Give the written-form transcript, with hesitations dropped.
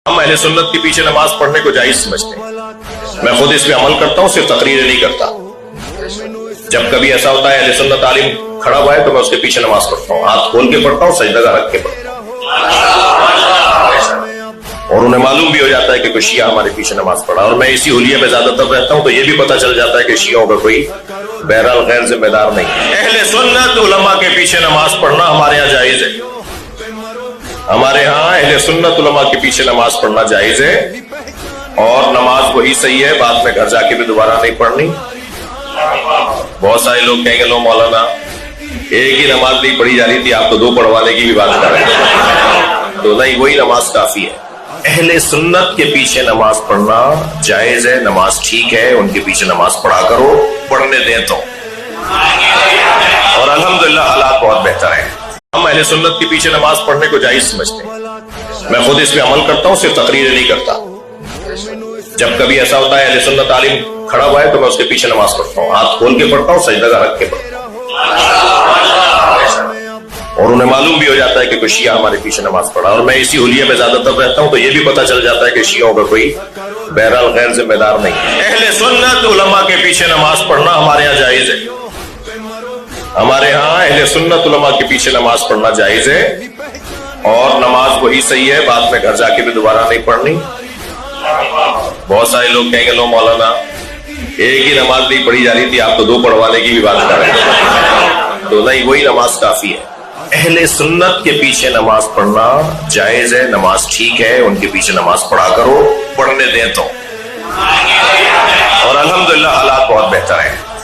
ہم اہل سنت کے پیچھے نماز پڑھنے کو جائز سمجھتے ہیں. میں خود اس پہ عمل کرتا ہوں, صرف تقریر نہیں کرتا. جب کبھی ایسا ہوتا ہے اہل سنت عالم کھڑا ہوا ہے تو میں اس کے پیچھے نماز پڑھتا ہوں, ہاتھ کھول کے پڑھتا ہوں, سجدہ رکھ کے پڑھتا ہوں, اور انہیں معلوم بھی ہو جاتا ہے کہ کوئی شیعہ ہمارے پیچھے نماز پڑھا. اور میں اسی حلیے میں زیادہ تر رہتا ہوں تو یہ بھی پتہ چل جاتا ہے کہ شیعوں کا کوئی بہرحال غیر ذمہ دار نہیں. اہل سنت علماء کے پیچھے نماز پڑھنا ہمارے یہاں جائز ہے. ہمارے ہاں اہل سنت علماء کے پیچھے نماز پڑھنا جائز ہے, اور نماز وہی صحیح ہے, بعد میں گھر جا کے بھی دوبارہ نہیں پڑھنی. بہت سارے لوگ کہیں گے لو مولانا ایک ہی نماز نہیں پڑھی جا رہی تھی, آپ تو دو پڑھوانے کی بھی بات کر رہے ہیں. تو نہیں, وہی نماز کافی ہے. اہل سنت کے پیچھے نماز پڑھنا جائز ہے, نماز ٹھیک ہے, ان کے پیچھے نماز پڑھا کرو, پڑھنے دیں تو. اور الحمدللہ حالات بہت بہتر ہیں. ہم اہل سنت کے پیچھے نماز پڑھنے کو جائز سمجھتے ہیں. میں خود اس پہ عمل کرتا ہوں, صرف تقریر نہیں کرتا. جب کبھی ایسا ہوتا ہے اہل سنت عالم کھڑا ہوا ہے تو میں اس کے پیچھے نماز پڑھتا ہوں, ہاتھ کھول کے پڑھتا ہوں, سجدہ رکھ کے پڑھتا ہوں, اور انہیں معلوم بھی ہو جاتا ہے کہ کوئی شیعہ ہمارے پیچھے نماز پڑھا. اور میں اسی حلیے میں زیادہ تر رہتا ہوں تو یہ بھی پتہ چل جاتا ہے کہ شیعوں کا کوئی بہرحال غیر ذمہ دار نہیں. اہل سنت علماء کے پیچھے نماز پڑھنا ہمارے یہاں جائز ہے. ہمارے ہاں اہل سنت علماء کے پیچھے نماز پڑھنا جائز ہے, اور نماز وہی صحیح ہے, بعد میں گھر جا کے بھی دوبارہ نہیں پڑھنی. بہت سارے لوگ کہیں گے لو مولانا ایک ہی نماز نہیں پڑھی جا رہی تھی, آپ تو دو پڑھوانے کی بھی بات کر رہے ہیں. تو نہیں, وہی نماز کافی ہے. اہل سنت کے پیچھے نماز پڑھنا جائز ہے, نماز ٹھیک ہے, ان کے پیچھے نماز پڑھا کرو, پڑھنے دیں تو. اور الحمدللہ حالات بہت بہتر ہیں.